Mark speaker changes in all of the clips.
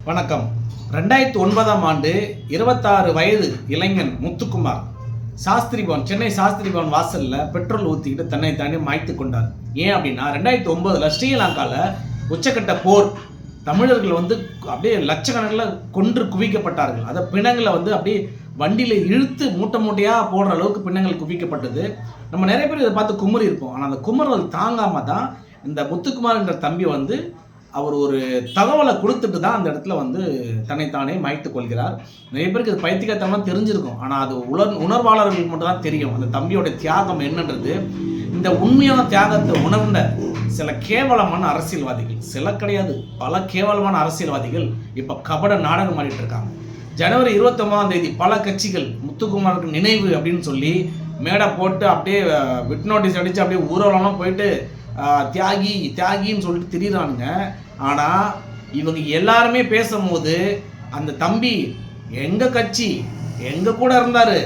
Speaker 1: வணக்கம். 2009ஆம் ஆண்டு 26 வயது இளைஞன் முத்துக்குமார் சாஸ்திரி பவன், சென்னை சாஸ்திரி பவன் வாசல்ல பெட்ரோல் ஊற்றிக்கிட்டு தன்னை தாண்டி மாய்த்து கொண்டார். ஏன் அப்படின்னா 2009 ஸ்ரீலங்காவில் உச்சக்கட்ட போர், தமிழர்கள் அப்படியே லட்சக்கணக்கில் கொன்று குவிக்கப்பட்டார்கள். அதை பிணங்களை அப்படியே வண்டியில் இழுத்து மூட்டை மூட்டையாக போடுற அளவுக்கு பிணங்கள் குவிக்கப்பட்டது. நம்ம நிறைய பேர் இதை பார்த்து குமுறி இருப்போம். ஆனால் அந்த குமுறல் தாங்காமல் தான் இந்த முத்துக்குமார் என்ற தம்பி அவர் ஒரு தகவலை கொடுத்துட்டு தான் அந்த இடத்துல தன்னைத்தானே மாய்த்து கொள்கிறார். நிறைய பேருக்கு இது பைத்தியக்காரத்தனமாக தெரிஞ்சிருக்கும். ஆனால் அது உணர்வாளர்களுக்கு மட்டும் தான் தெரியும் அந்த தம்பியோட தியாகம் என்னன்றது. இந்த உண்மையான தியாகத்தை உணர்ந்த சில கேவலமான அரசியல்வாதிகள், சில கிடையாது பல கேவலமான அரசியல்வாதிகள் இப்போ கபட நாடகம் ஆடிட்டு இருக்காங்க. ஜனவரி 29ஆம் தேதி பல கட்சிகள் முத்துக்குமாருக்கு நினைவு அப்படின்னு சொல்லி மேடை போட்டு அப்படியே விட் நோட்டீஸ் அடித்து அப்படியே ஊர்வலம்லாம் போயிட்டு தியாகி தியாகின்னு சொல்லிட்டு திரிகிறானுங்க. ஆனால் இவங்க எல்லாருமே பேசும்போது அந்த தம்பி எங்கள் கட்சி எங்கள் கூட இருந்தார்,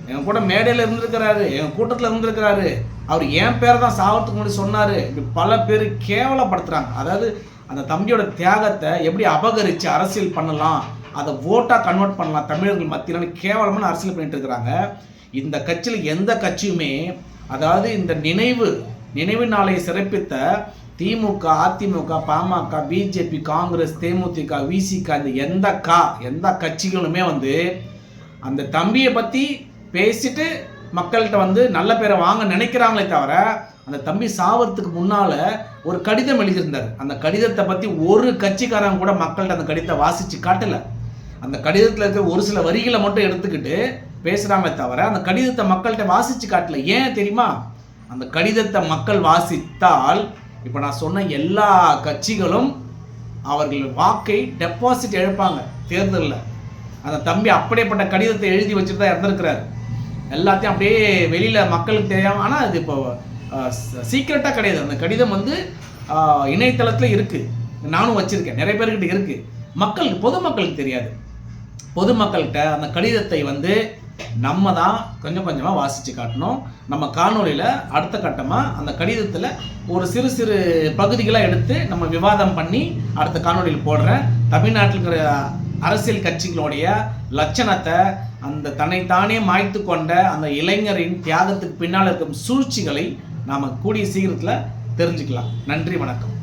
Speaker 1: எங்கள் கூட மேடையில் இருந்திருக்கிறாரு, எங்கள் கூட்டத்தில் இருந்திருக்கிறாரு, அவர் என் பேரை தான் சாவத்துக்கு முன்னாடி சொன்னார், இப்படி பல பேர் கேவலப்படுத்துகிறாங்க. அதாவது அந்த தம்பியோட தியாகத்தை எப்படி அபகரித்து அரசியல் பண்ணலாம், அதை ஓட்டாக கன்வெர்ட் பண்ணலாம் தமிழர்கள் மத்தியில் கேவலமான அரசியல் பண்ணிட்டு இருக்கிறாங்க. இந்த கட்சியில் எந்த கட்சியுமே, அதாவது இந்த நினைவு நாளை சிறப்பித்த திமுக, அதிமுக, பாமக, பிஜேபி, காங்கிரஸ், தேமுதிக, விசிக, இந்த எந்த கட்சிகளுமே அந்த தம்பியை பற்றி பேசிட்டு மக்கள்கிட்ட நல்ல பேரை வாங்க நினைக்கிறாங்களே தவிர, அந்த தம்பி சாவறதுக்கு முன்னால் ஒரு கடிதம் எழுதியிருந்தார். அந்த கடிதத்தை பற்றி ஒரு கட்சிக்காரங்க கூட மக்கள்கிட்ட அந்த கடிதத்தை வாசித்து காட்டலை. அந்த கடிதத்தில் இருக்கிற ஒரு சில வரிகளை மட்டும் எடுத்துக்கிட்டு பேசுகிறாங்களே தவிர அந்த கடிதத்தை மக்கள்கிட்ட வாசித்து காட்டலை. ஏன் தெரியுமா? அந்த கடிதத்தை மக்கள் வாசித்தால் இப்போ நான் சொன்ன எல்லா கட்சிகளும் அவர்கள் வாக்கை டெபாசிட் இழப்பாங்க தேர்தலில். அந்த தம்பி அப்படியேப்பட்ட கடிதத்தை எழுதி வச்சுட்டு தான் இறந்துருக்கிறார். எல்லாத்தையும் அப்படியே வெளியில் மக்களுக்கு தெரியாமல், ஆனால் அது இப்போ சீக்ரெட்டாக கிடையாது. அந்த கடிதம் இணையதளத்தில் இருக்குது, நானும் வச்சுருக்கேன், நிறைய பேர்கிட்ட இருக்குது. பொதுமக்களுக்கு தெரியாது. பொதுமக்கள்கிட்ட அந்த கடிதத்தை நம்ம தான் கொஞ்சம் கொஞ்சமாக வாசித்து காட்டணும். நம்ம காணொலியில் அடுத்த கட்டமாக அந்த கடிதத்தில் ஒரு சிறு சிறு பகுதிகளாக எடுத்து நம்ம விவாதம் பண்ணி அடுத்த காணொலியில் போடுறேன். தமிழ்நாட்டில் இருக்கிற அரசியல் கட்சிகளுடைய லட்சணத்தை, அந்த தன்னைத்தானே மாய்த்து கொண்ட அந்த இளைஞரின் தியாகத்துக்கு பின்னால் இருக்கும் சூழ்ச்சிகளை நாம் கூடிய சீக்கிரத்தில் தெரிஞ்சுக்கலாம். நன்றி, வணக்கம்.